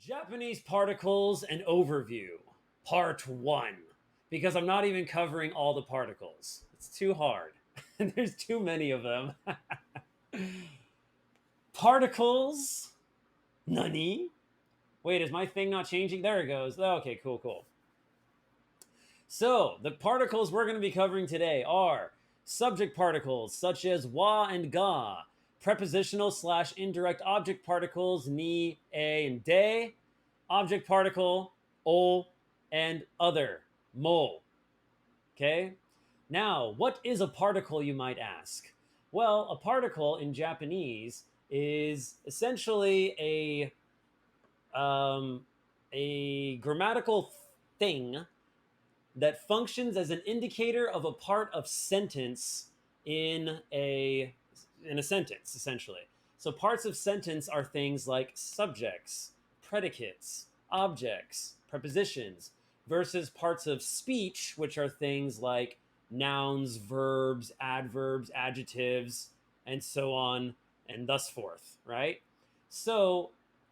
Japanese particles and overview, part one. Because I'm not even covering all the particles. It's too hard. And there's too many of them. Particles? Nani? Wait, is my thing not changing? There it goes. Okay, cool. So, the particles we're going to be covering today are subject particles such as wa and ga, prepositional slash indirect object particles ni, a, and de, object particle o, and other, mo. Okay? Now, what is a particle, you might ask? Well, a particle in Japanese is essentially a grammatical thing that functions as an indicator of a part of sentence in a sentence, essentially. So parts of sentence are things like subjects, predicates, objects, prepositions, versus parts of speech, which are things like nouns, verbs, adverbs, adjectives, and so on and thus forth, right? So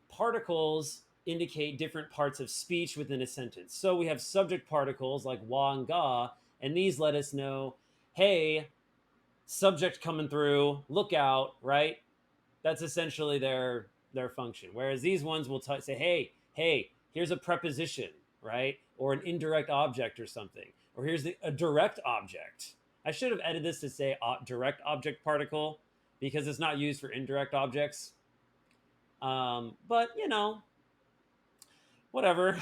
particles indicate different parts of speech within a sentence. So we have subject particles like wa and ga, and these let us know, hey, subject coming through, look out, right? That's essentially their function. Whereas these ones will say, hey, here's a preposition, right? Or an indirect object or something. Or here's a direct object. I should have edited this to say direct object particle because it's not used for indirect objects. But whatever.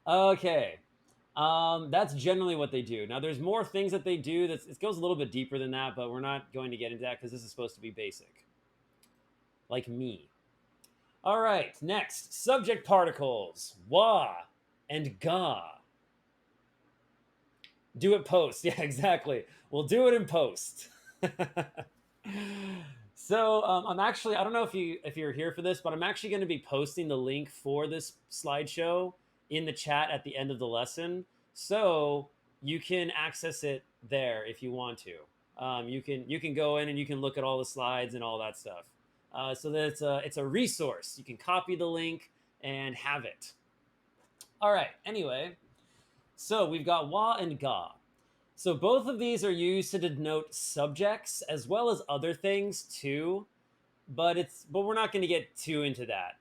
Okay. That's generally what they do. Now, there's more things that they do. It goes a little bit deeper than that, but we're not going to get into that because this is supposed to be basic. Like me. All right, next. Subject particles. Wa and ga. Do it post. Yeah, exactly. We'll do it in post. So I'm actually, I don't know if you're here for this, but I'm actually going to be posting the link for this slideshow in the chat at the end of the lesson, so you can access it there if you want to. You can go in and you can look at all the slides and all that stuff. So that it's a resource. You can copy the link and have it. All right. Anyway, so we've got wa and ga. So both of these are used to denote subjects as well as other things too, but we're not going to get too into that.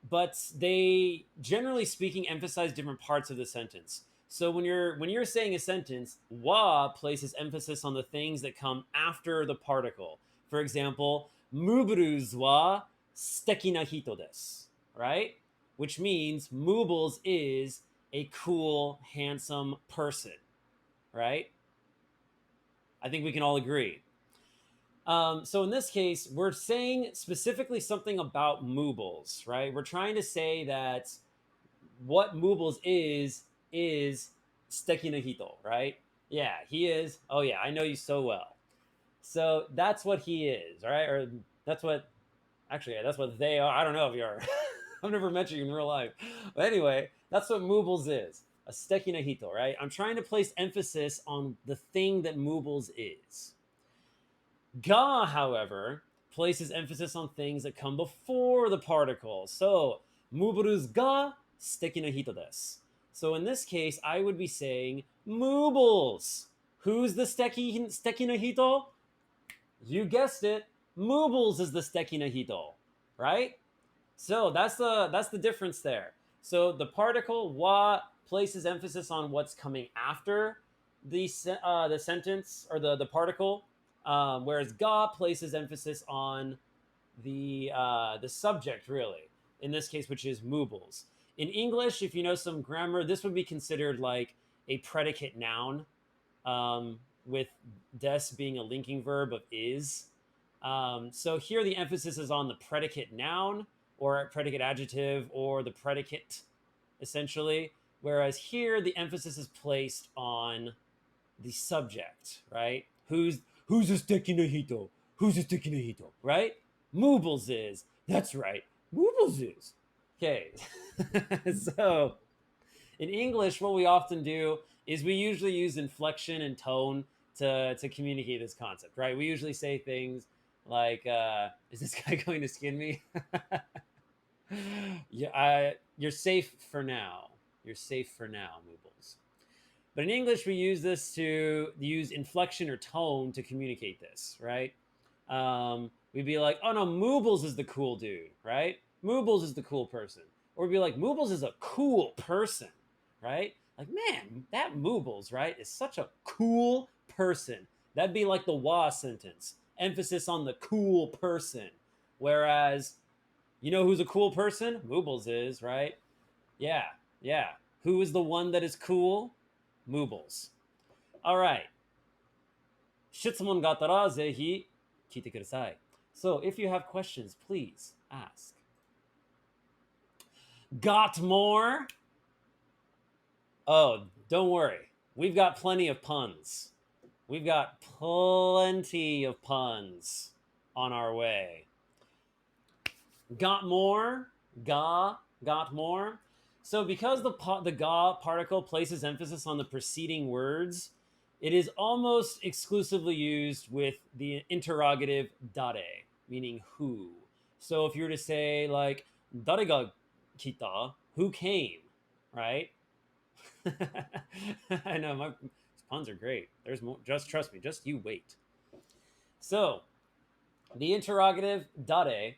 But they, generally speaking, emphasize different parts of the sentence. So when you're saying a sentence, wa places emphasis on the things that come after the particle. For example, Muburu's wa suteki na hito desu, right? Which means Mubles is a cool, handsome person, right? I think we can all agree. So in this case, we're saying specifically something about Mubles, right? We're trying to say that what Mubles is suteki na hito, right? Yeah, he is. Oh yeah, I know you so well. So that's what he is, right? Or that's what, actually, yeah, that's what they are. I don't know if you're. I've never met you in real life. But anyway, that's what Mubles is. A suteki na hito, right? I'm trying to place emphasis on the thing that Mubles is. Ga, however, places emphasis on things that come before the particle. So, Muburu's ga suteki na hito desu. So in this case, I would be saying Mubles. Who's the suteki na hito? You guessed it. Mubles is the suteki na hito, right? So that's the difference there. So the particle wa places emphasis on what's coming after the sentence or the particle, whereas ga places emphasis on the subject, really, in this case, which is Mubles. In English, if you know some grammar, this would be considered like a predicate noun, with des being a linking verb of is. So here the emphasis is on the predicate noun or predicate adjective or the predicate, essentially. Whereas here the emphasis is placed on the subject, right? Who's a suteki na hito? Who's a suteki na hito, right? Mubles is. That's right. Mubles is. Okay. So in English, what we often do is we usually use inflection and tone to communicate this concept, right? We usually say things Like, is this guy going to skin me? Yeah, you're safe for now. You're safe for now, Moobles. But in English, we use this to use inflection or tone to communicate this, right? We'd be like, oh no, Moobles is the cool dude, right? Moobles is the cool person. Or we'd be like, Moobles is a cool person, right? Like, man, that Moobles, right, is such a cool person. That'd be like the wa sentence, emphasis on the cool person. Whereas, you know who's a cool person? Moobles is, right? Yeah, yeah. Who is the one that is cool? Moobles. All right. 質問があったらぜひ聞いてください. So, if you have questions, please ask. Got more? Oh, don't worry. We've got plenty of puns. We've got plenty of puns on our way. Got more? Got more? So because the ga particle places emphasis on the preceding words, it is almost exclusively used with the interrogative dare, meaning who. So if you were to say like dare ga kita, who came, right? I know my puns are great. There's more. Just trust me. Just you wait. So the interrogative dare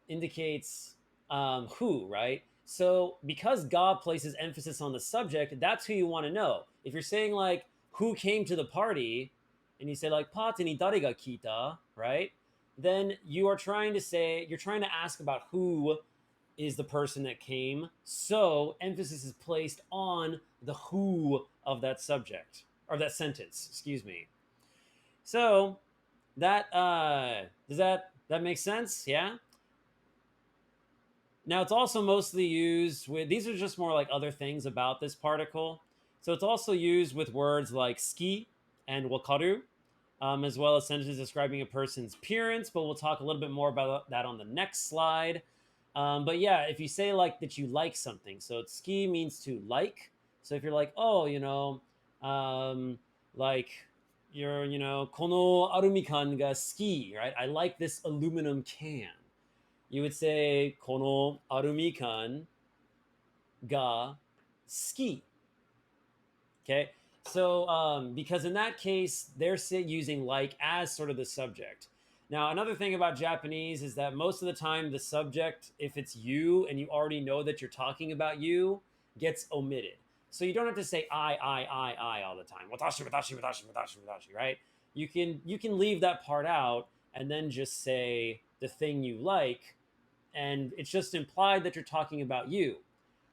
indicates who, right? So because God places emphasis on the subject, that's who you want to know. If you're saying like who came to the party, and you say like "Party ni dare ga kita," right? Then you are trying to say you're trying to ask about who is the person that came. So emphasis is placed on the who of that subject or that sentence. Excuse me. So that does that make sense? Yeah. Now, it's also mostly used with, these are just more like other things about this particle. So it's also used with words like ski and wakaru, as well as sentences describing a person's appearance, but we'll talk a little bit more about that on the next slide. But yeah, if you say like that you like something, so it's ski means to like. So if you're like, oh, like you're, kono arumikan ga ski, right? I like this aluminum can. You would say このアルミ缶が好き. Okay, so because in that case they're using like as sort of the subject. Now another thing about Japanese is that most of the time the subject, if it's you and you already know that you're talking about you, gets omitted. So you don't have to say I all the time. Watashi, watashi, watashi, watashi, watashi, right? You can leave that part out and then just say the thing you like, and it's just implied that you're talking about you.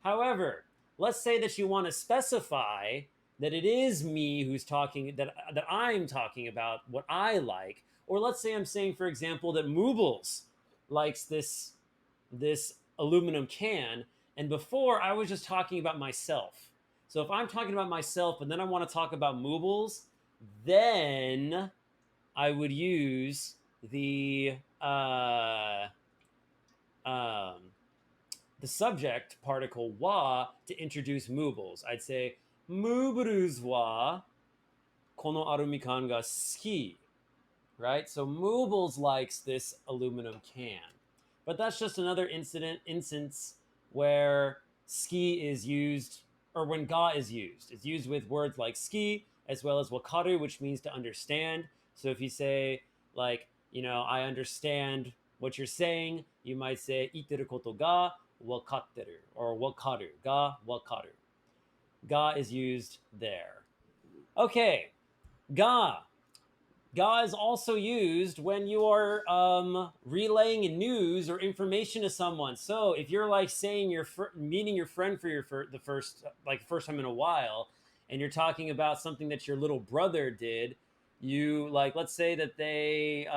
However, let's say that you want to specify that it is me who's talking, that I'm talking about what I like. Or let's say I'm saying, for example, that Moobles likes this aluminum can, and before I was just talking about myself. So if I'm talking about myself and then I want to talk about Moobles, then I would use the subject particle wa to introduce Moobles. I'd say Moobles wa kono arumikan ga suki, right? So Moobles likes this aluminum can. But that's just another instance where ski is used, or when ga is used. It's used with words like ski as well as wakaru, which means to understand. So if you say like, I understand what you're saying, you might say iteru koto ga wakatteru, or wakaru, ga wakaru. Ga is used there. Okay, ga. Ga is also used when you are relaying news or information to someone. So if you're like saying you're meeting your friend for the first time in a while, and you're talking about something that your little brother did, you like, let's say that they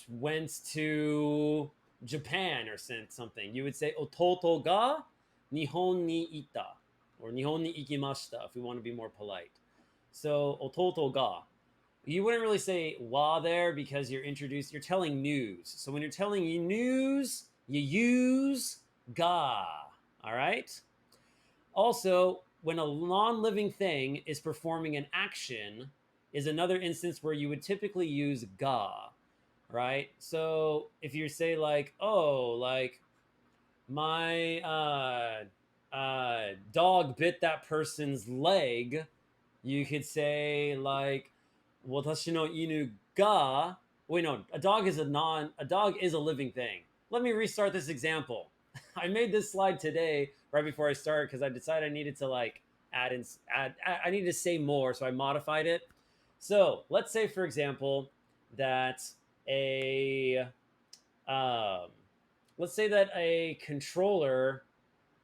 went to Japan or something. You would say ototo ga Nihon ni ita, or Nihon ni ikimashita if we want to be more polite. So ototo ga. You wouldn't really say wa there because you're telling news. So when you're telling news, you use ga. All right? Also, when a non-living thing is performing an action is another instance where you would typically use ga, right? So if you say like, oh, like my dog bit that person's leg, you could say like, watashi no inu ga. Wait, no, a dog is a living thing. Let me restart this example. I made this slide today right before I started because I decided I needed to like I needed to say more, so I modified it. So let's say, for example, that a um, let's say that a controller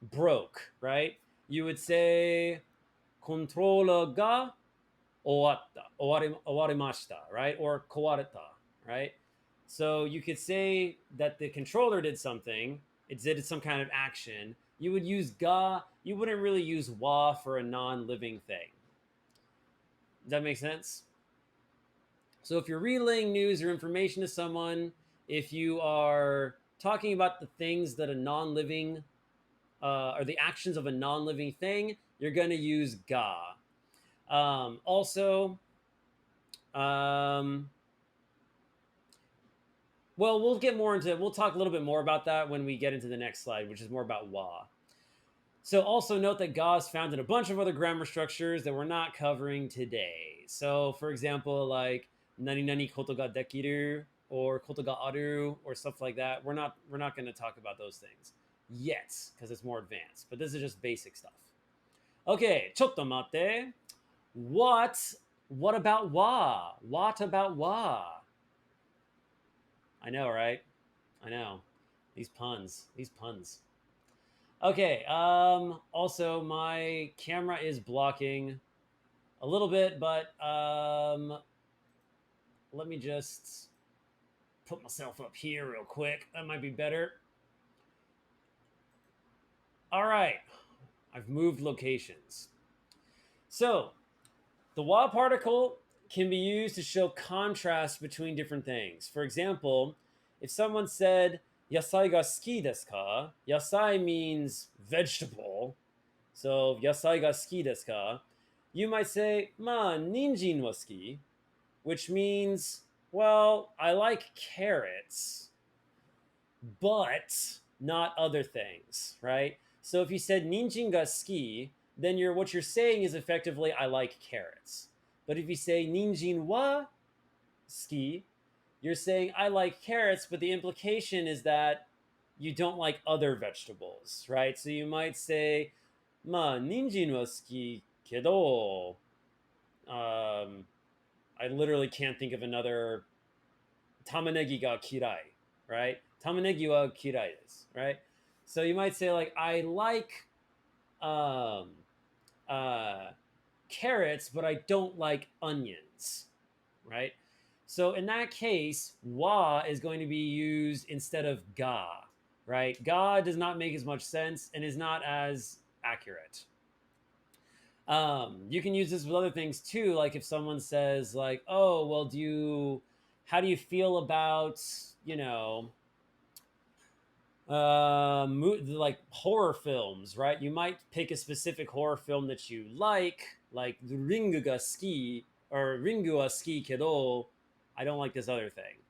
broke, right? You would say controller ga owarimashita, right? Or kawareta, right? So you could say that the controller did something, it did some kind of action. You would use ga, you wouldn't really use wa for a non-living thing. Does that make sense? So if you're relaying news or information to someone, if you are talking about the things that a non-living or the actions of a non-living thing, you're going to use ga. Also, um, well, we'll talk a little bit more about that when we get into the next slide, which is more about wa. So also note that ga is found in a bunch of other grammar structures that we're not covering today. So for example, like nani nani koto ga dekiru or koto ga aru or stuff like that. We're not going to talk about those things yet because it's more advanced. But this is just basic stuff. Okay, chotto mate. What about wa? What about wa? I know, right? I know. These puns. These puns. Okay, also my camera is blocking a little bit, but let me just put myself up here real quick. That might be better. All right. I've moved locations. So, the wa particle can be used to show contrast between different things. For example, if someone said yasai ga suki desu ka? Yasai means vegetable. So yasai ga suki desu ka? You might say ma ninjin wa suki, which means, well, I like carrots, but not other things, right? So if you said ninjin ga suki, then what you're saying is effectively I like carrots. But if you say ninjin wa suki, you're saying I like carrots, but the implication is that you don't like other vegetables, right? So you might say, ma ninjin wa suki kedo. I literally can't think of another. Tamanegi ga kirai, right? Tamanegi wa kirai desu, right? So you might say like I like um, uh, carrots, but I don't like onions, right? So in that case, wa is going to be used instead of ga, right? Ga does not make as much sense and is not as accurate. You can use this with other things too, like if someone says like, "Oh, well, how do you feel about you know like horror films, right? You might pick a specific horror film that you like Ringu ga ski or Ringu wa ski kedo. I don't like this other thing.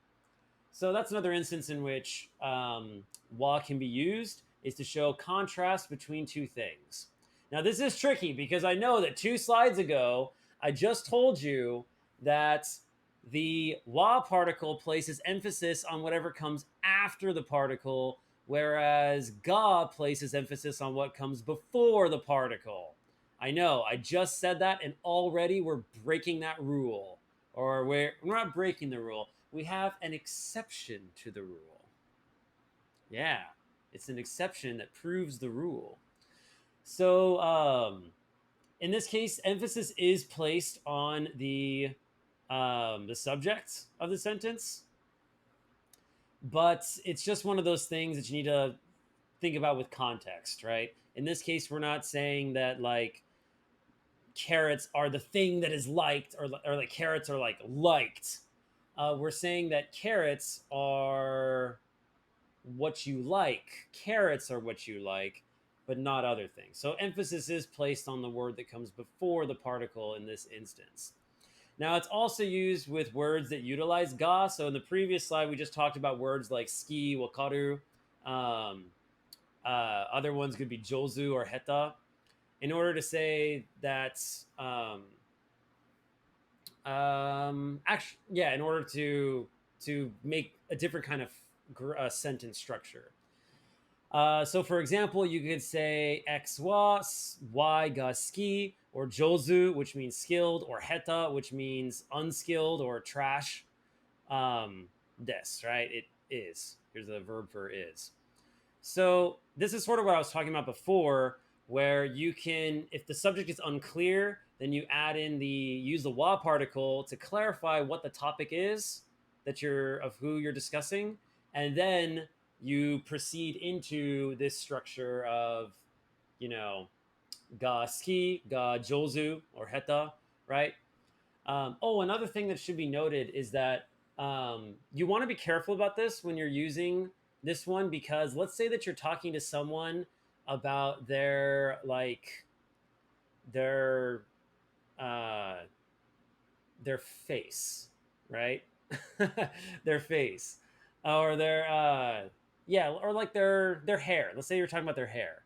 So that's another instance in which wa can be used is to show contrast between two things. Now this is tricky because I know that 2 slides ago I just told you that the wa particle places emphasis on whatever comes after the particle, whereas ga places emphasis on what comes before the particle. I know, I just said that, and already we're breaking that rule. Or we're not breaking the rule. We have an exception to the rule. Yeah, it's an exception that proves the rule. So, in this case, emphasis is placed on the subject of the sentence, but it's just one of those things that you need to think about with context, right? In this case, we're not saying that like carrots are the thing that is liked, or like carrots are like liked. We're saying that carrots are what you like. Carrots are what you like. but not other things. So emphasis is placed on the word that comes before the particle in this instance. Now, it's also used with words that utilize ga. So in the previous slide, we just talked about words like ski, wakaru. Um, Other ones could be jozu or heta. In order to say that, actually, yeah, in order to make a different kind of sentence structure. So, for example, you could say X wa Y ga ski, or jozu, which means skilled, or heta, which means unskilled or trash. Des, right? It is. Here's the verb for is. So this is sort of what I was talking about before, where you can, if the subject is unclear, then you add in use the wa particle to clarify what the topic is of who you're discussing, and then you proceed into this structure of, ga ski, ga jozu, or heta, right? Another thing that should be noted is that you want to be careful about this when you're using this one, because let's say that you're talking to someone about their uh, their face, right? Their face, or or like their hair. Let's say you're talking about their hair.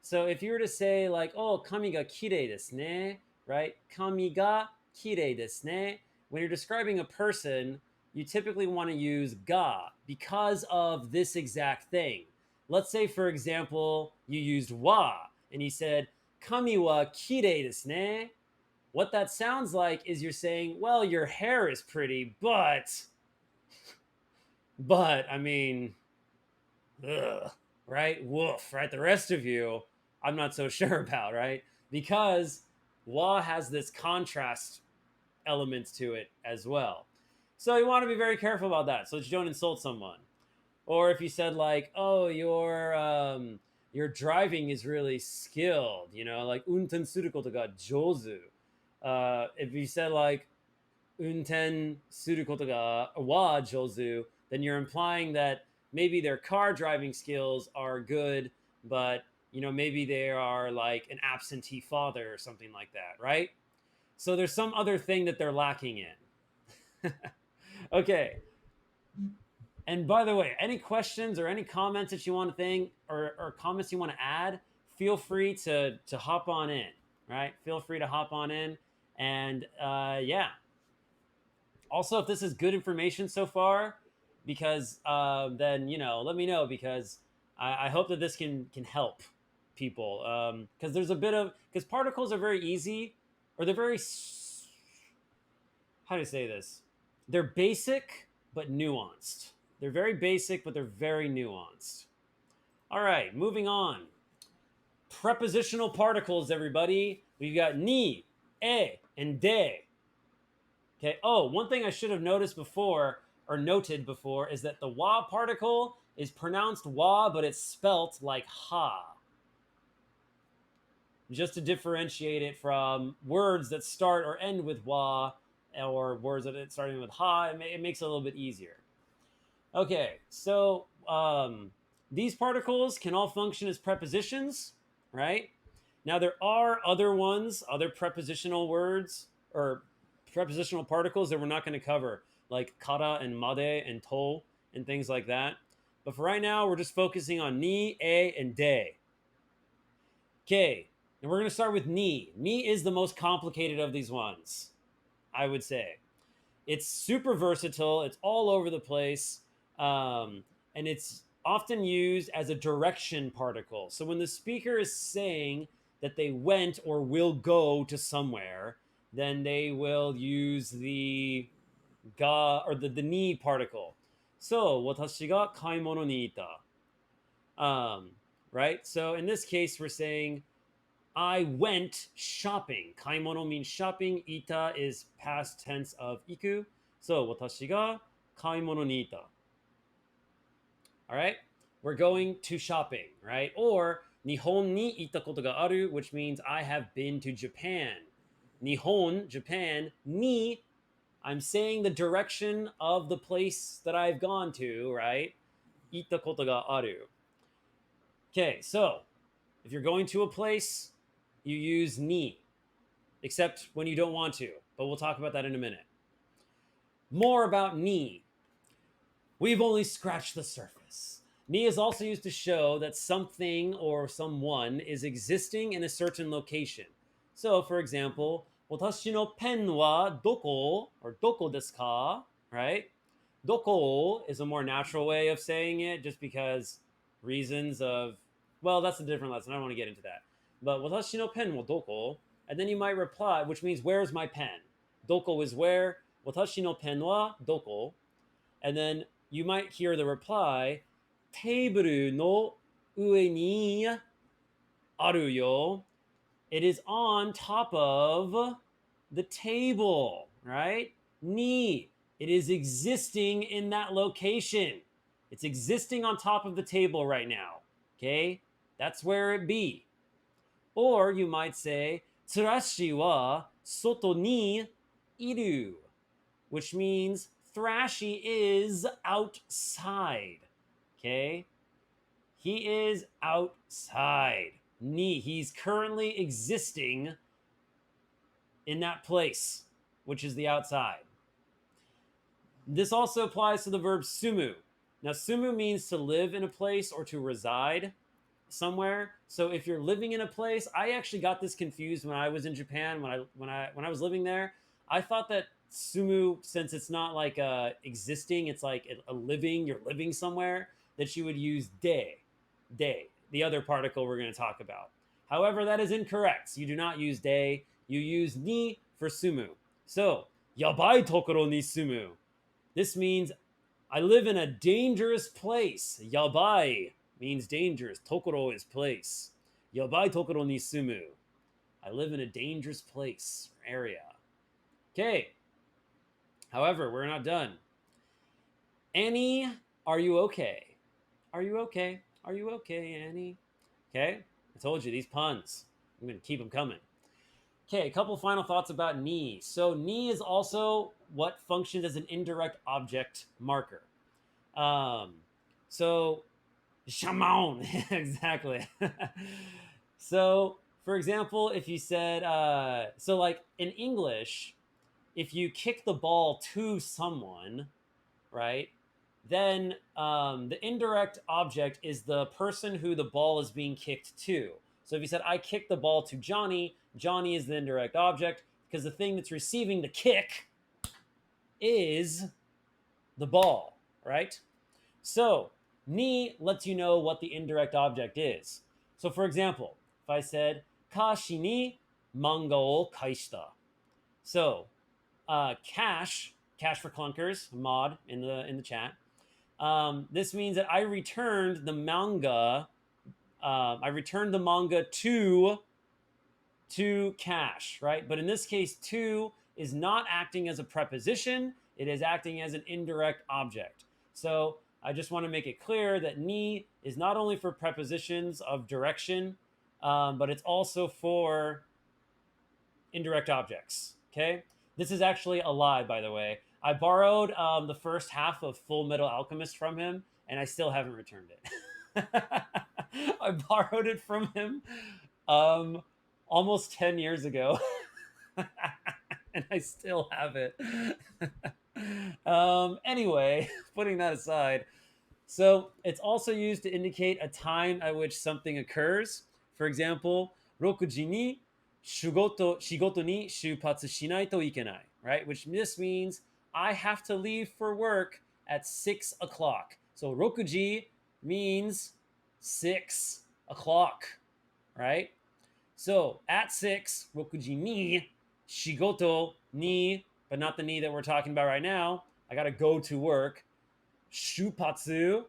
So if you were to say like, "Oh, kami ga kirei desu ne," right? Kami ga kirei desu ne. When you're describing a person, you typically want to use ga because of this exact thing. Let's say, for example, you used wa and you said, "Kami wa kirei desu ne." What that sounds like is you're saying, "Well, your hair is pretty, but I mean, ugh, right? Woof, right? The rest of you, I'm not so sure about, right? Because wa has this contrast element to it as well. So you want to be very careful about that so that you don't insult someone. Or if you said like, "Oh, your driving is really skilled," like unten suru koto ga jozu. If you said like unten suru koto ga wa jozu, then you're implying that maybe their car driving skills are good, but maybe they are like an absentee father or something like that, right? So there's some other thing that they're lacking in. Okay. And by the way, any questions or any comments that you want to think, or comments you want to add, feel free to hop on in, right? Feel free to hop on in. And yeah. Also, if this is good information so far, because then let me know, because I hope that this can help people, because there's a bit of, because particles are very easy, or they're very, how do you say this? They're basic but nuanced. They're very basic, but they're very nuanced. All right, moving on. Prepositional particles, everybody. We've got ni, e, and de. Okay. Oh, one thing I should have noticed before, or noted before, is that the wa particle is pronounced wa, but it's spelt like ha. Just to differentiate it from words that start or end with wa, or words that are starting with ha, it makes it a little bit easier. Okay, so these particles can all function as prepositions, right? Now there are other ones, other prepositional words or prepositional particles that we're not going to cover, like kara and made and to and things like that. But for right now, we're just focusing on ni, e, and de. Okay, and we're going to start with ni. Ni is the most complicated of these ones, I would say. It's super versatile. It's all over the place. And it's often used as a direction particle. So when the speaker is saying that they went or will go to somewhere, then they will use the ga, or the ni particle. So, watashi ga kaimono ni ita. Right? So in this case, we're saying, I went shopping. Kaimono means shopping. Ita is past tense of iku. So, watashi ga kaimono ni ita. All right? We're going to shopping, right? Or, Nihon ni ita koto ga aru, which means I have been to Japan. Nihon, Japan, ni, I'm saying the direction of the place that I've gone to, right? Ita koto ga aru. Okay, so If you're going to a place, you use ni, except when you don't want to. But we'll talk about that in a minute. More about ni. We've only scratched the surface. Ni is also used to show that something or someone is existing in a certain location. So, for example, 私のペンはどこ or どこですか, right? どこ is a more natural way of saying it just because reasons of, well, that's a different lesson. I don't want to get into that. But 私のペンはどこ? And then you might reply, which means where's my pen? どこ is where. 私のペンはどこ? And then you might hear the reply, テーブルの上にあるよ. It is on top of the table, right? Ni. It is existing in that location. It's existing on top of the table right now. Okay? That's where it be. Or you might say, チラシは外にいる, which means Thrashy is outside. Okay? He is outside. Ni. He's currently existing in that place, which is the outside. This also applies to the verb sumu. Now, sumu means to live in a place or to reside somewhere. So if you're living in a place, I actually got this confused when I was in Japan, when I was living there. I thought that sumu, since it's not like existing, it's like a living, you're living somewhere, that you would use de, the other particle we're going to talk about. However, that is incorrect. You do not use de, you use ni for sumu. So, yabai tokoro ni sumu. This means I live in a dangerous place. Yabai means dangerous. Tokoro is place. Yabai tokoro ni sumu. I live in a dangerous place, area. Okay. However, we're not done. Annie, are you okay? Are you okay? Are you okay, Annie? Okay. I told you, these puns. I'm going to keep them coming. Okay, a couple final thoughts about ni. So ni is also what functions as an indirect object marker. So, shamon, exactly. So, for example, if you said, so like in English, if you kick the ball to someone, right, then the indirect object is the person who the ball is being kicked to. So if you said, I kicked the ball to Johnny, Johnny is the indirect object because the thing that's receiving the kick is the ball, right? So ni lets you know what the indirect object is. So for example, if I said, Kashi ni manga o kaishita. So cash for clunkers, mod in the chat. This means that I returned the manga. I returned the manga to cash, right? But in this case, to is not acting as a preposition. It is acting as an indirect object. So I just want to make it clear that ni is not only for prepositions of direction, but it's also for indirect objects, okay? This is actually a lie, by the way. I borrowed the first half of Full Metal Alchemist from him, and I still haven't returned it. I borrowed it from him almost 10 years ago, and I still have it. Anyway, putting that aside, so it's also used to indicate a time at which something occurs. For example, 6時に仕事に出発しないといけない, right? Which this means I have to leave for work at 6 o'clock. So 6時 means 6 o'clock, right? So at 6, 6時に仕事に, but not the ni that we're talking about right now. I got to go to work. 出発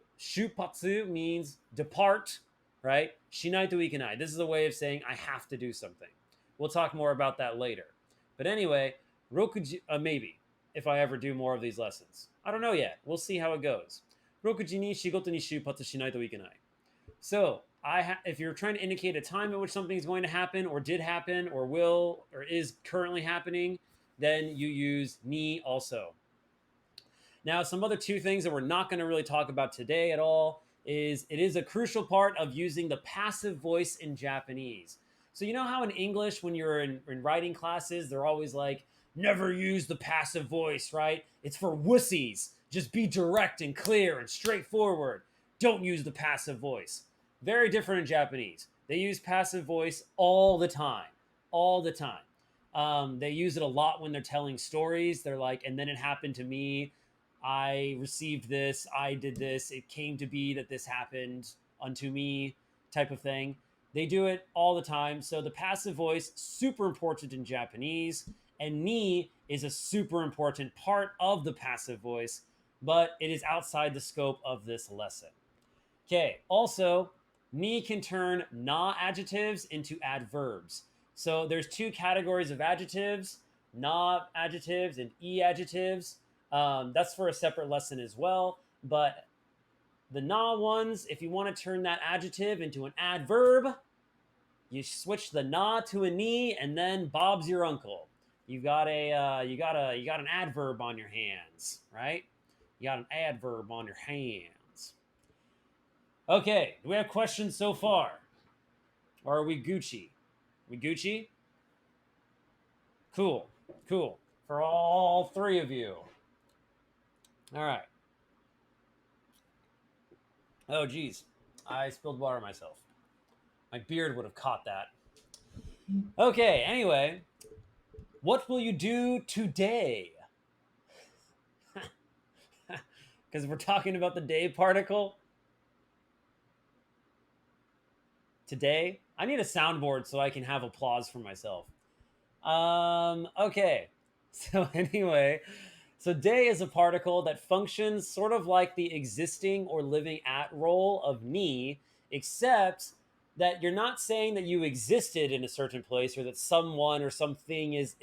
means depart, right? しないといけない. This is a way of saying I have to do something. We'll talk more about that later. But anyway, 6時, maybe, if I ever do more of these lessons. I don't know yet. We'll see how it goes. 6時に仕事に出発しないといけない. So, if you're trying to indicate a time at which something is going to happen, or did happen, or will, or is currently happening, then you use ni also. Now, some other two things that we're not going to really talk about today at all is it is a crucial part of using the passive voice in Japanese. So you know how in English, when you're in writing classes, they're always like, never use the passive voice, right? It's for wussies. Just be direct and clear and straightforward. Don't use the passive voice. Very different in Japanese. They use passive voice all the time, all the time. They use it a lot when they're telling stories. They're like, and then it happened to me. I received this. I did this. It came to be that this happened unto me, type of thing. They do it all the time. So the passive voice, super important in Japanese. And ni is a super important part of the passive voice, but it is outside the scope of this lesson. Okay, also, ni can turn na adjectives into adverbs. So there's two categories of adjectives, na adjectives and e adjectives. That's for a separate lesson as well. But the na ones, if you want to turn that adjective into an adverb, you switch the na to a ni, and then Bob's your uncle. You got an adverb on your hands, right? You got an adverb on your hands. Okay, do we have questions so far? Or are we Gucci? We Gucci? Cool, cool. For all three of you. All right. Oh, geez. I spilled water myself. My beard would have caught that. Okay, anyway. What will you do today? Because we're talking about the day particle. Today, I need a soundboard so I can have applause for myself. Okay. So anyway, so day is a particle that functions sort of like the existing or living at role of ni, except that you're not saying that you existed in a certain place or that someone or something is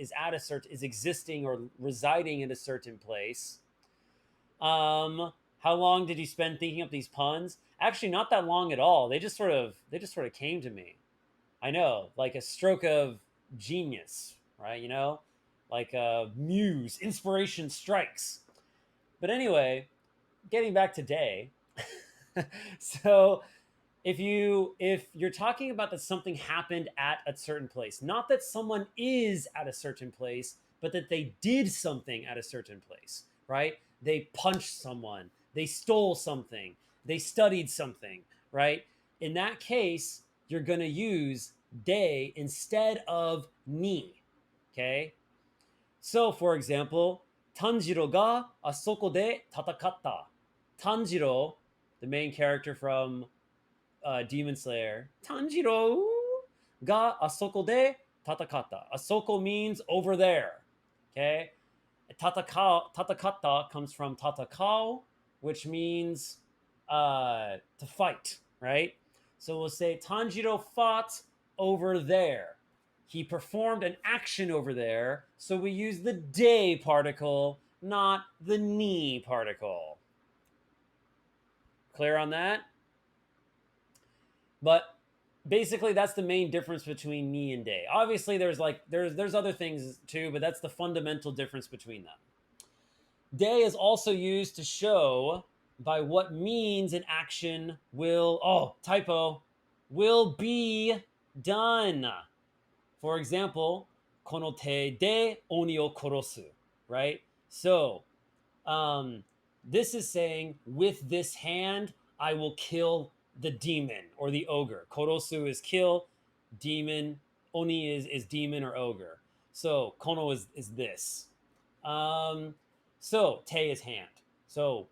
existing or residing in a certain place. How long did you spend thinking up these puns? Actually, not that long at all. They just sort of came to me. I know, like a stroke of genius, right? You know, like a muse, inspiration strikes. But anyway, getting back to day. So if you're talking about that something happened at a certain place, not that someone is at a certain place, but that they did something at a certain place, right? They punched someone, they stole something, they studied something, right? In that case, you're going to use de instead of ni. Okay? So, for example, Tanjiro ga asoko de tatakatta. Tanjiro, the main character from Demon Slayer, Tanjiro ga asoko de tatakatta. Asoko means over there. Okay? Tatakatta comes from tatakao, which means to fight, right? So we'll say Tanjiro fought over there. He performed an action over there, so we use the de particle, not the ni particle. Clear on that? But basically that's the main difference between ni and de. Obviously there's other things too, but that's the fundamental difference between them. De is also used to show by what means an action will be done. For example, kono te de oni o korosu, right? So this is saying, with this hand I will kill the demon or the ogre. Korosu is kill, demon, oni is demon or ogre. So kono is this. So te is hand. So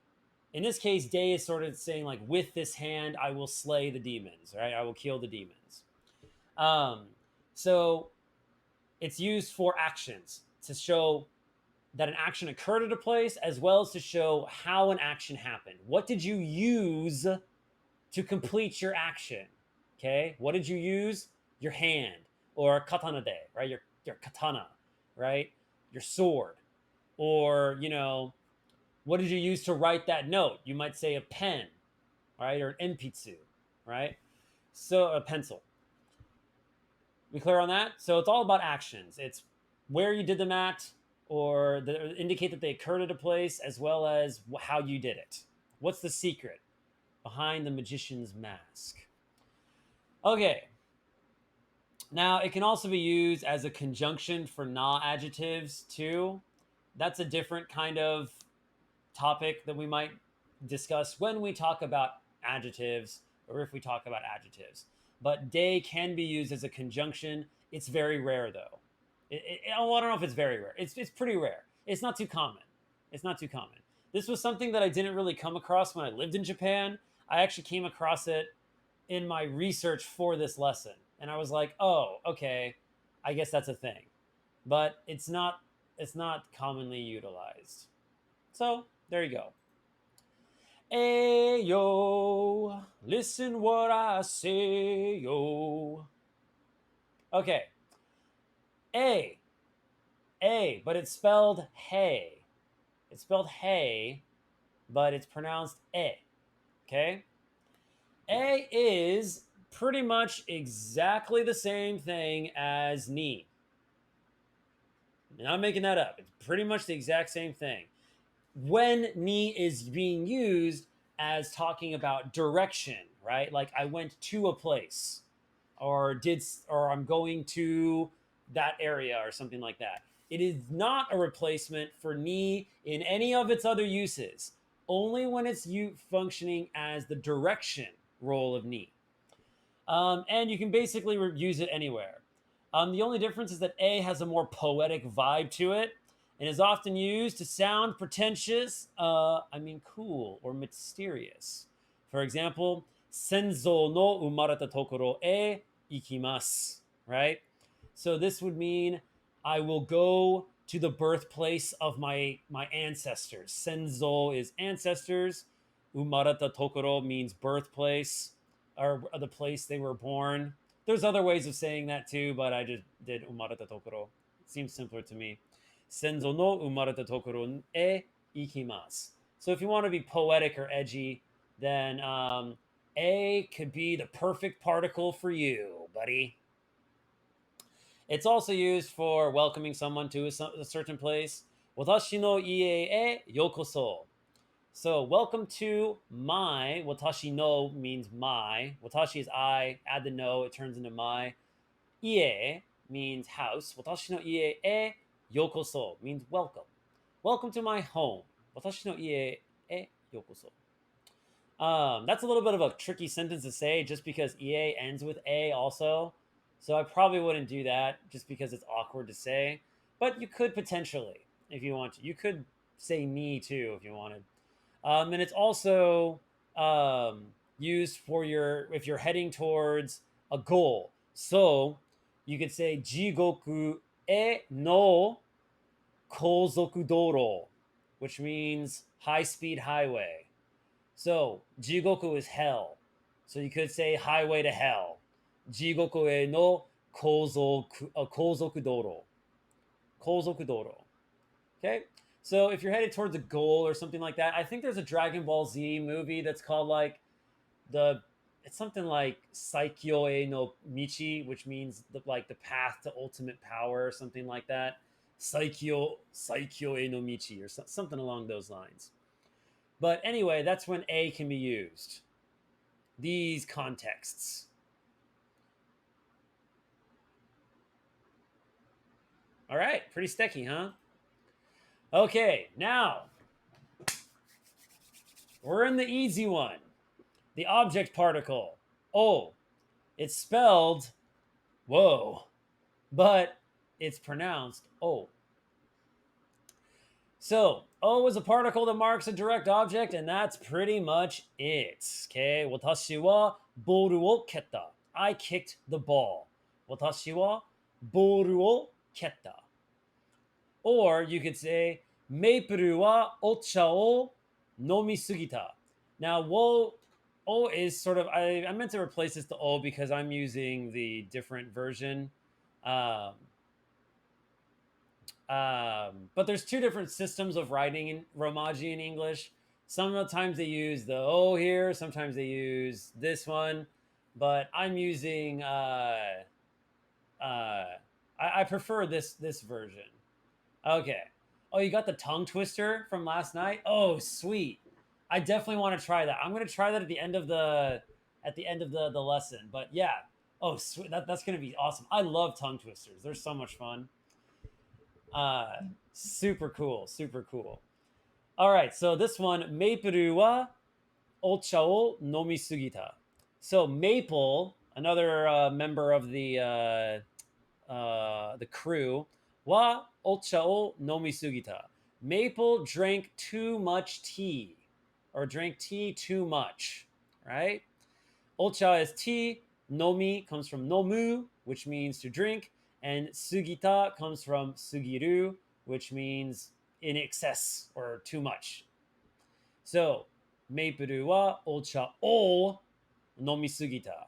in this case, de is sort of saying like, with this hand I will slay the demons, right? I will kill the demons. So it's used for actions to show that an action occurred at a place, as well as to show how an action happened. What did you use to complete your action? Okay, what did you use? Your hand, or katana de, right? Your katana, right? Your sword, or what did you use to write that note? You might say a pen, right, or an enpitsu, right? So a pencil. We clear on that? So it's all about actions. It's where you did them at, or indicate that they occurred at a place, as well as how you did it. What's the secret? behind the magician's mask. Okay. Now, it can also be used as a conjunction for na adjectives too. That's a different kind of topic that we might discuss when we talk about adjectives or if we talk about adjectives. But day can be used as a conjunction. It's very rare though. Well, I don't know if it's very rare. It's pretty rare. It's not too common. It's not too common. This was something that I didn't really come across when I lived in Japan. I actually came across it in my research for this lesson. And I was like, oh, okay, I guess that's a thing. But it's not commonly utilized. So there you go. Hey yo, listen what I say yo. Okay. A. A, but it's spelled hey. It's spelled hey, but it's pronounced eh. Okay? A is pretty much exactly the same thing as ni. I'm not making that up. It's pretty much the exact same thing. When ni is being used as talking about direction, right? Like I went to a place or I'm going to that area or something like that. It is not a replacement for ni in any of its other uses, only when it's functioning as the direction role of ni. And you can basically use it anywhere. The only difference is that A has a more poetic vibe to it and is often used to sound pretentious, cool or mysterious. For example, senzo no umareta tokoro e ikimasu, right? So this would mean I will go to the birthplace of my ancestors. Senzo is ancestors. Umareta tokoro means birthplace or the place they were born. There's other ways of saying that too, but I just did umareta tokoro. It seems simpler to me. Senzo no umareta tokoro e ikimasu. So if you want to be poetic or edgy, then A could be the perfect particle for you, buddy. It's also used for welcoming someone to a certain place. Watashi no ie e yokoso. So, welcome to my. Watashi no means my. Watashi is I. Add the no, it turns into my. Ie means house. Watashi no ie e yokoso means welcome. Welcome to my home. Watashi no ie e yokoso. That's a little bit of a tricky sentence to say just because EA ends with A also. So I probably wouldn't do that just because it's awkward to say. But you could potentially if you want to. You could say me too if you wanted. And it's also used for if you're heading towards a goal. So you could say jigoku e no kozoku doro, which means high-speed highway. So jigoku is hell. So you could say highway to hell. Jigoku e no kozoku doro. Kozoku doro. Okay? So if you're headed towards a goal or something like that, I think there's a Dragon Ball Z movie that's called like it's something like Saikyo e no Michi, which means the path to ultimate power or something like that. Saikyo e no Michi or something along those lines. But anyway, that's when A can be used. These contexts. All right, pretty sticky, huh? Okay, now we're in the easy one. The object particle. Oh, it's spelled whoa, but it's pronounced oh. So, O is a particle that marks a direct object, and that's pretty much it. Okay, watashi wa boru wo ketta. I kicked the ball. Watashi wa boru wo ketta. Or you could say, Meipuru wa ocha o nomisugita. Now, wo O is sort of, I meant to replace this to O because I'm using the different version. But there's two different systems of writing in Romaji in English. Sometimes they use the O here, sometimes they use this one, but I'm using I prefer this version. Okay. Oh, you got the tongue twister from last night? Oh, sweet. I definitely want to try that. I'm going to try that at the end of the lesson. But yeah. Oh, sweet. That's going to be awesome. I love tongue twisters. They're so much fun. Uh, super cool. Super cool. All right. So this one, Maple wa ocha o nomisugita. So Maple, another member of the crew, wa ocha o nomisugita. Maple drank too much tea, or drank tea too much, right? Ocha is tea. Nomi comes from nomu, which means to drink, and sugita comes from sugiru, which means in excess or too much. So, Maple wa ocha o nomisugita.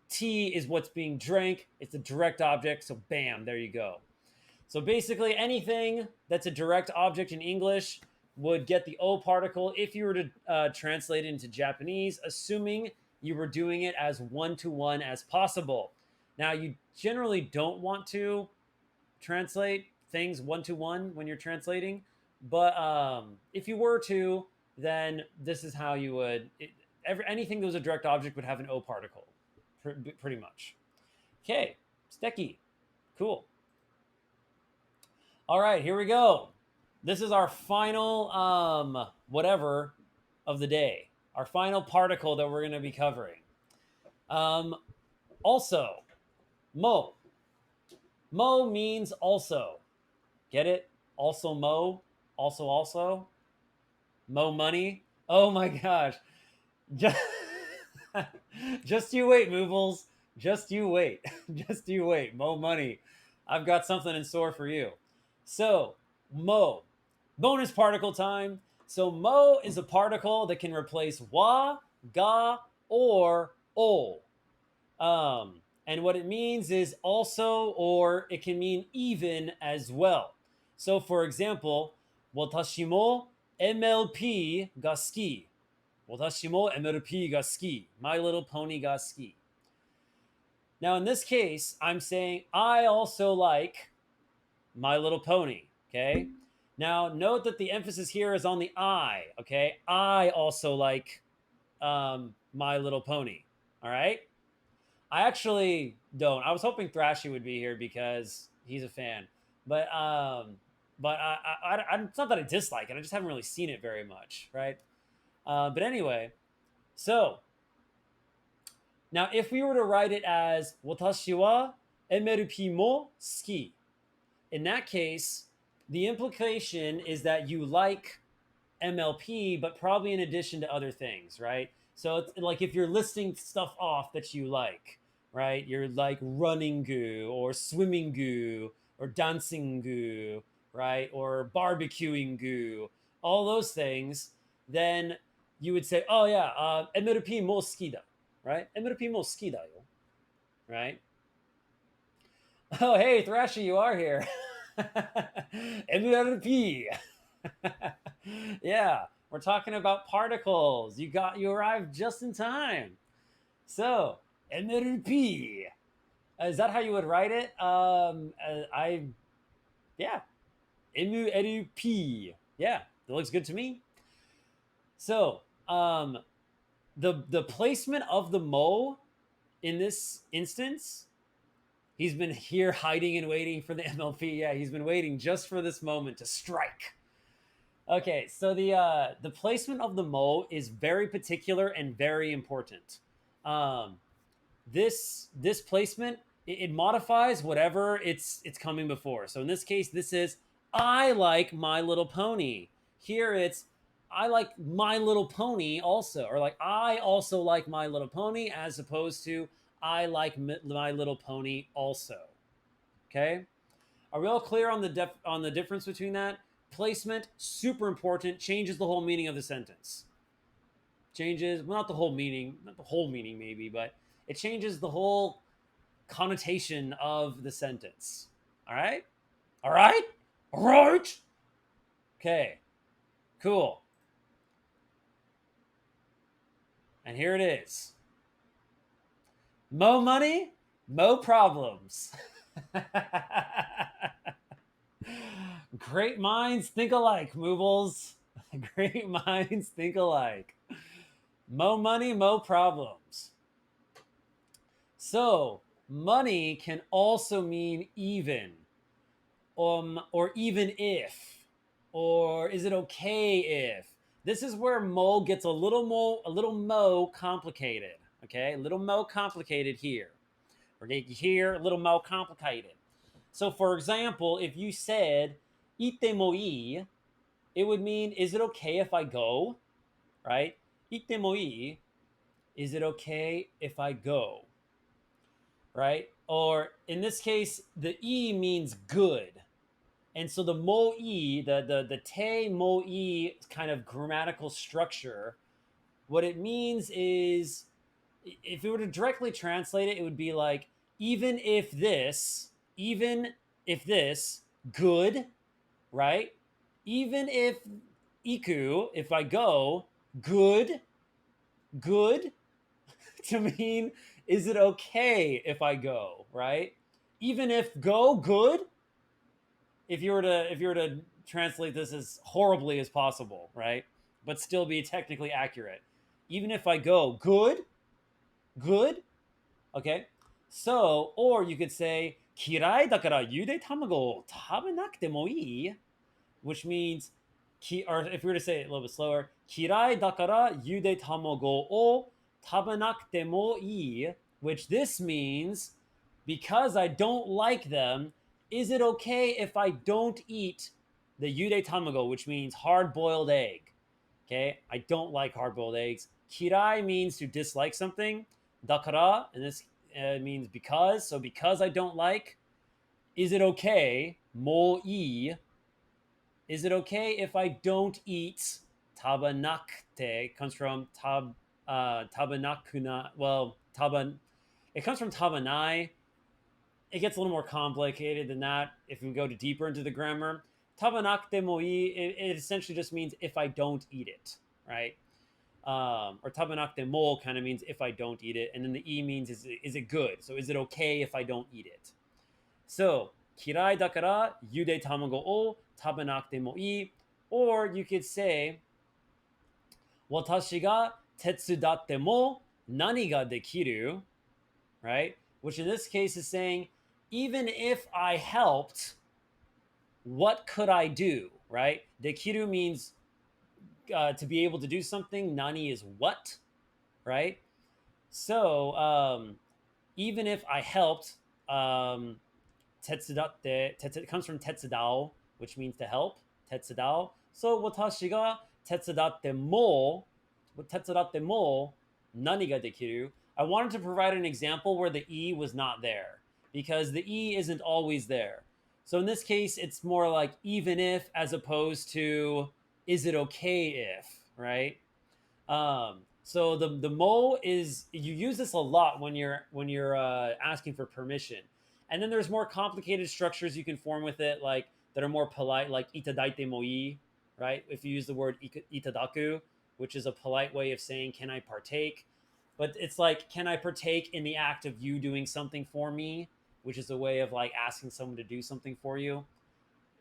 Tea is what's being drank. It's a direct object, so bam, there you go. So basically, anything that's a direct object in English would get the O particle if you were to translate it into Japanese, assuming you were doing it as one-to-one as possible. Now, you generally don't want to translate things one-to-one when you're translating, but if you were to, then this is how you would. Anything that was a direct object would have an O particle, pretty much. Okay, Stecky. Cool. All right, here we go. This is our final whatever of the day. Our final particle that we're going to be covering. Also, mo. Mo means also. Get it? Also mo. Also. Mo money. Oh my gosh. Just, just you wait, Moobles. Just you wait. Just you wait. Mo money. I've got something in store for you. So, mo. Bonus particle time. So, mo is a particle that can replace wa, ga, or o. And what it means is also, or it can mean even as well. So, for example, watashi mo MLP ga suki. Watashi mo MLP ga suki. My Little Pony ga suki. Now, in this case, I'm saying I also like My Little Pony. Okay. Now, note that the emphasis here is on the I. Okay. I also like My Little Pony. All right. I actually don't. I was hoping Thrashy would be here because he's a fan, but it's not that I dislike it. I just haven't really seen it very much, right? But anyway, so now if we were to write it as watashi wa MLP mo suki, in that case, the implication is that you like MLP, but probably in addition to other things, right? So it's like if you're listing stuff off that you like, right? You're like running goo or swimming goo or dancing goo, right? Or barbecuing goo, all those things, then you would say, oh yeah, MLP mo suki da, right? MLP mo suki da yo, right? Oh hey, Thrashy, you are here. MLP. Yeah, we're talking about particles. You arrived just in time. So, MLP. Is that how you would write it? Yeah, MLP. Yeah, that looks good to me. So, the placement of the mo in this instance, he's been here hiding and waiting for the MLP. Yeah, he's been waiting just for this moment to strike. Okay, so the placement of the mo is very particular and very important. Um, this placement it modifies whatever it's coming before. So in this case, this is I like My Little Pony. Here it's I like My Little Pony also, or like I also like My Little Pony, as opposed to I like My Little Pony also. Okay, are we all clear on the difference between that? Placement, super important, changes the whole meaning of the sentence. Changes, well, not the whole meaning, maybe, but it changes the whole connotation of the sentence. All right? All right? All right? Okay, cool. And here it is. Mo money, mo problems. Great minds think alike, Moobles. Great minds think alike. Mo money, mo problems. So, money can also mean even, or even if, or is it okay if? This is where mo gets a little mo complicated. Okay, a little mo complicated here. We're getting here a little mo complicated. So, for example, if you said ite mo ii, it would mean, is it okay if I go? Right? Ite mo ii, is it okay if I go? Right? Or in this case, the e means good. And so the mo e, the te mo e kind of grammatical structure, what it means is, if it were to directly translate it, it would be like, even if this, good, right? Even if iku, if I go, good, good, to mean, is it okay if I go, right? Even if go, good, if you were to translate this as horribly as possible, right? But still be technically accurate. Even if I go, good, good, okay? So, or you could say, kirai dakara yude tamago tabenakute mo ii, which means, or if we were to say it a little bit slower, kirai dakara yude tamago o tabenakute mo ii, which this means, because I don't like them, is it okay if I don't eat the yude tamago, which means hard-boiled egg? Okay, I don't like hard-boiled eggs. Kirai means to dislike something. Dakara, and this means because. So because I don't like, is it okay? Mo i, is it okay if I don't eat tabanakte? Comes from tabanakuna. Well, taban. It comes from tabanai. It gets a little more complicated than that if we go deeper into the grammar. Tabanakte moi, it essentially just means if I don't eat it, right? Or tabanakte mo kind of means if I don't eat it, and then the e means is it good? So is it okay if I don't eat it? So kirai dakara yude tamago o tabanakte mo ii, or you could say watashi ga tetsudatte mo nani ga dekiru, right? Which in this case is saying, even if I helped, what could I do, right? Dekiru means to be able to do something. Nani is what, right? So even if I helped, tetsudatte, it comes from tetsudao, which means to help. Tetsudao. So watashi ga tetsudatte mo nani ga dekiru. I wanted to provide an example where the e was not there, because the e isn't always there. So in this case, it's more like even if, as opposed to is it okay if, right? So the mo is, you use this a lot when you're asking for permission, and then there's more complicated structures you can form with it, like that are more polite, like itadaite moi, right? If you use the word itadaku, which is a polite way of saying can I partake, but it's like can I partake in the act of you doing something for me, which is a way of like asking someone to do something for you.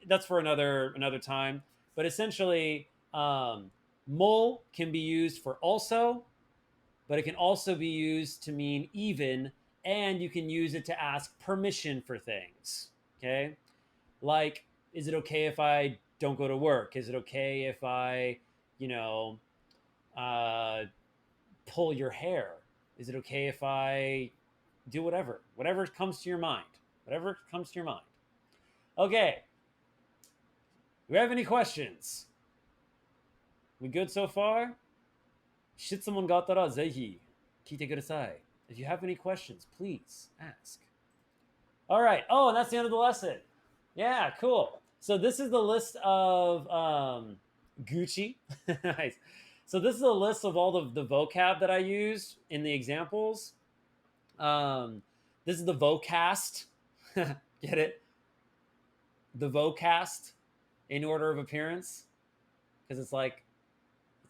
That's for another time. But essentially, mo can be used for also, but it can also be used to mean even, and you can use it to ask permission for things. Okay, like, is it okay if I don't go to work? Is it okay if I, you know, uh, pull your hair? Is it okay if I do whatever comes to your mind, whatever comes to your mind? Okay, do we have any questions? We good so far? 質問があったらぜひ聞いてください. If you have any questions, please ask. All right. Oh, and that's the end of the lesson. Yeah, cool. So this is the list of Gucci. Nice. So this is a list of all the vocab that I used in the examples. This is the vocast. Get it? The vocast in order of appearance, because it's like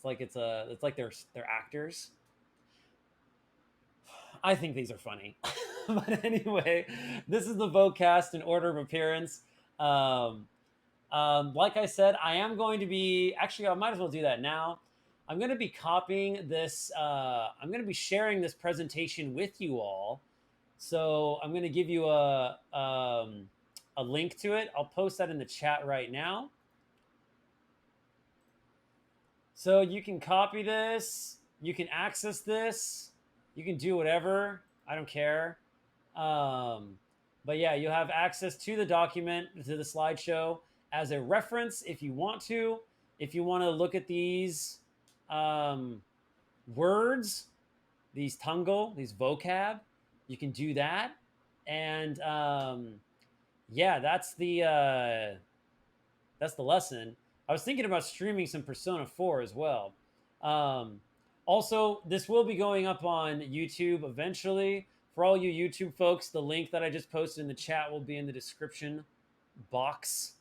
they're actors. I think these are funny. But anyway, this is the vocast in order of appearance. Um, Like I said, I am going to be, actually, I might as well do that now. I'm going to be copying this, I'm going to be sharing this presentation with you all. So I'm going to give you a link to it. I'll post that in the chat right now. So you can copy this, you can access this, you can do whatever. I don't care. But yeah, you'll have access to the document, to the slideshow as a reference if you want to. If you want to look at these words, these tango, these vocab, you can do that. And yeah, that's the lesson. I was thinking about streaming some Persona 4 as well. Um, Also, this will be going up on YouTube eventually. For all you YouTube folks, the link that I just posted in the chat will be in the description box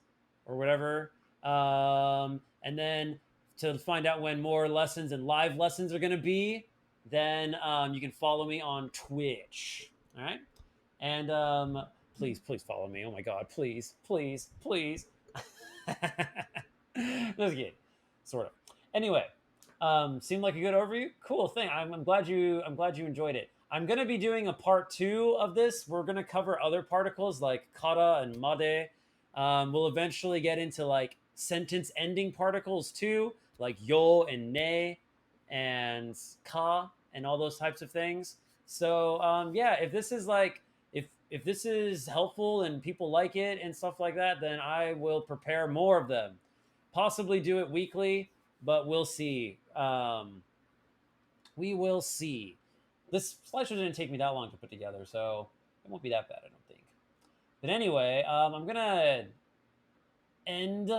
or whatever. And then to find out when more lessons and live lessons are going to be, then you can follow me on Twitch. All right. And please, please follow me. Oh my God, please, please, please. That's good, sort of. Anyway, seemed like a good overview. Cool thing. I'm glad you enjoyed it. I'm gonna be doing a part 2 of this. We're gonna cover other particles like kara and made. We'll eventually get into like sentence ending particles too, like yo and ne and ka and all those types of things. So yeah, if this is like if this is helpful and people like it and stuff like that, then I will prepare more of them. Possibly do it weekly, but we'll see. We will see. This slideshow didn't take me that long to put together, so it won't be that bad, I don't think. But anyway, I'm gonna end